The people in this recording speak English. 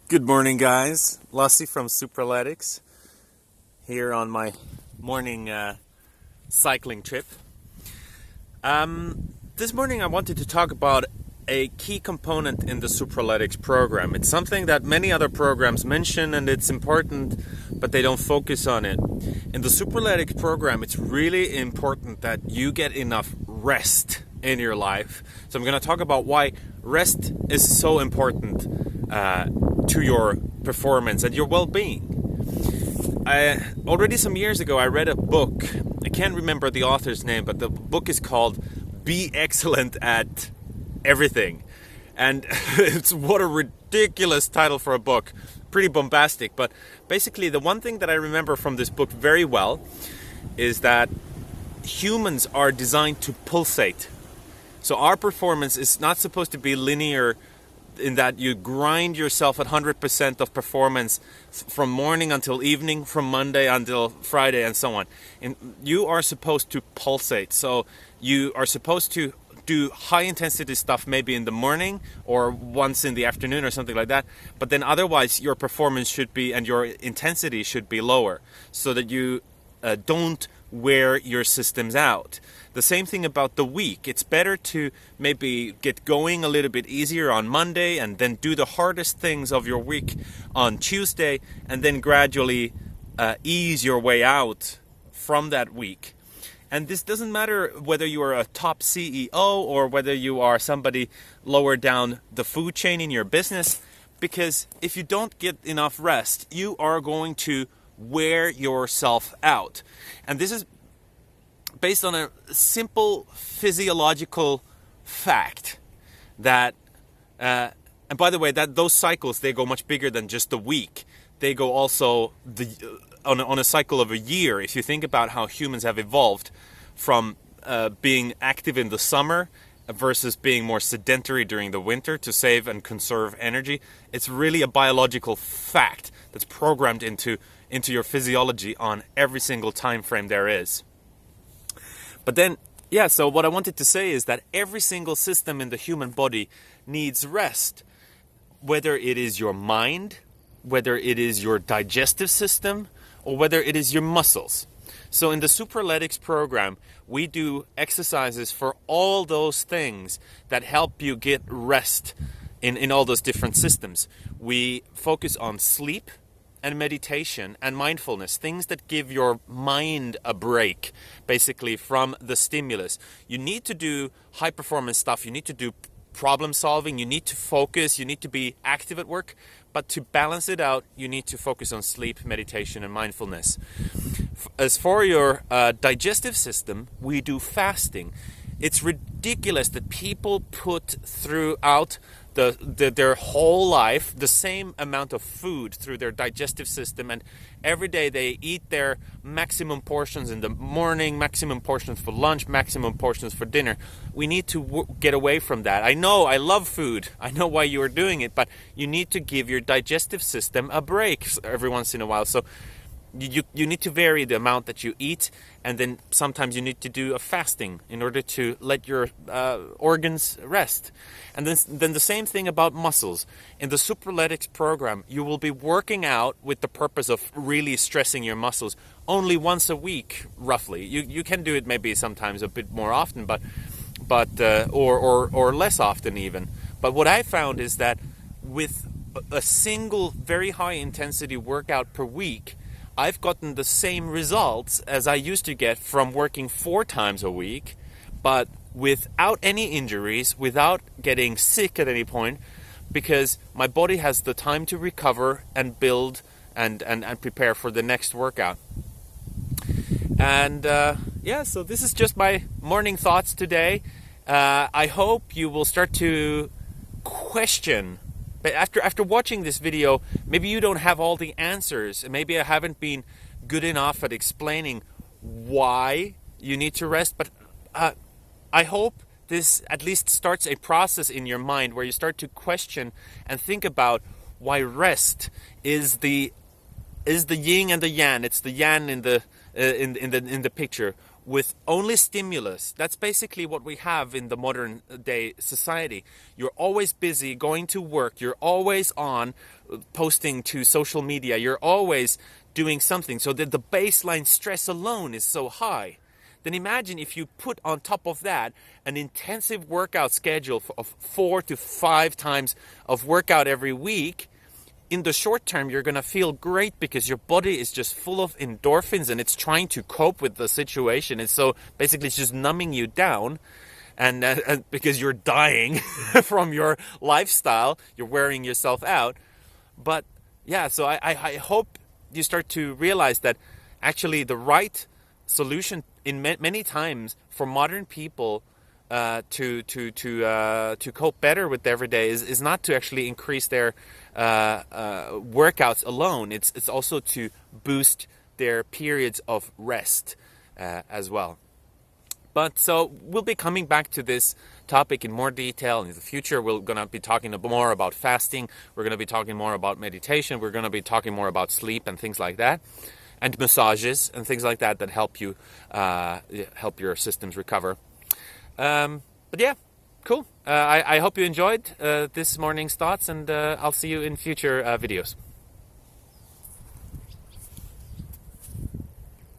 Good morning, guys. Lassie from Supraletics here on my morning cycling trip. This morning I wanted to talk about a key component in the Supraletics program. It's something that many other programs mention and it's important, but they don't focus on it. In the Supraletics program, it's really important that you get enough rest in your life. So I'm going to talk about why rest is so important to your performance and your well-being. Already some years ago I read a book. I can't remember the author's name, but the book is called Be Excellent at Everything. And what a ridiculous title for a book. Pretty bombastic, but basically the one thing that I remember from this book very well is that humans are designed to pulsate. So our performance is not supposed to be linear in that you grind yourself at 100% of performance from morning until evening, from Monday until Friday, and so on. And you are supposed to pulsate. So you are supposed to do high intensity stuff maybe in the morning or once in the afternoon or something like that. But then otherwise your performance should be and your intensity should be lower so that you don't wear your systems out. The same thing about the week. It's better to maybe get going a little bit easier on Monday and then do the hardest things of your week on Tuesday and then gradually ease your way out from that week. And this doesn't matter whether you are a top CEO or whether you are somebody lower down the food chain in your business, because if you don't get enough rest, you are going to wear yourself out. And this is based on a simple physiological fact that, and by the way, that those cycles, they go much bigger than just a week. They go also on a cycle of a year. If you think about how humans have evolved from being active in the summer versus being more sedentary during the winter to save and conserve energy, it's really a biological fact that's programmed into your physiology on every single time frame there is. But then, so what I wanted to say is that every single system in the human body needs rest. Whether it is your mind, whether it is your digestive system, or whether it is your muscles. So in the Supraletics program, we do exercises for all those things that help you get rest in all those different systems. We focus on sleep and meditation and mindfulness, things that give your mind a break, basically, from the stimulus. You need to do high performance stuff, you need to do problem solving, you need to focus, you need to be active at work, but to balance it out, you need to focus on sleep, meditation, and mindfulness. As for your digestive system, we do fasting. It's ridiculous that people put throughout their whole life the same amount of food through their digestive system, and every day they eat their maximum portions in the morning, maximum portions for lunch, maximum portions for dinner. We need to get away from that. I know, I love food. I know why you are doing it, but you need to give your digestive system a break every once in a while. So you need to vary the amount that you eat, and then sometimes you need to do a fasting in order to let your organs rest. And then the same thing about muscles. In the Supraletics program, you will be working out with the purpose of really stressing your muscles only once a week, roughly. You can do it maybe sometimes a bit more often, but or less often even. But what I found is that with a single very high intensity workout per week, I've gotten the same results as I used to get from working 4 times a week, but without any injuries, without getting sick at any point, because my body has the time to recover and build and prepare for the next workout. And so this is just my morning thoughts today. I hope you will start to question. But after watching this video, maybe you don't have all the answers. Maybe I haven't been good enough at explaining why you need to rest. But I hope this at least starts a process in your mind where you start to question and think about why rest is the yin and the yang. It's the yang in the picture. with only stimulus. That's basically what we have in the modern day society. You're always busy going to work. You're always on posting to social media. You're always doing something, so that the baseline stress alone is so high. Then imagine if you put on top of that an intensive workout schedule of 4 to 5 times of workout every week. In the short term, you're going to feel great because your body is just full of endorphins and it's trying to cope with the situation. And so basically it's just numbing you down, and because you're dying from your lifestyle, you're wearing yourself out. But yeah, so I hope you start to realize that actually the right solution in many times for modern people to cope better with every day is not to actually increase their workouts alone. It's also to boost their periods of rest as well. But so we'll be coming back to this topic in more detail in the future. We're going to be talking more about fasting. We're going to be talking more about meditation. We're going to be talking more about sleep and things like that, and massages and things like that help you help your systems recover. But yeah, cool. I hope you enjoyed this morning's thoughts, and I'll see you in future videos.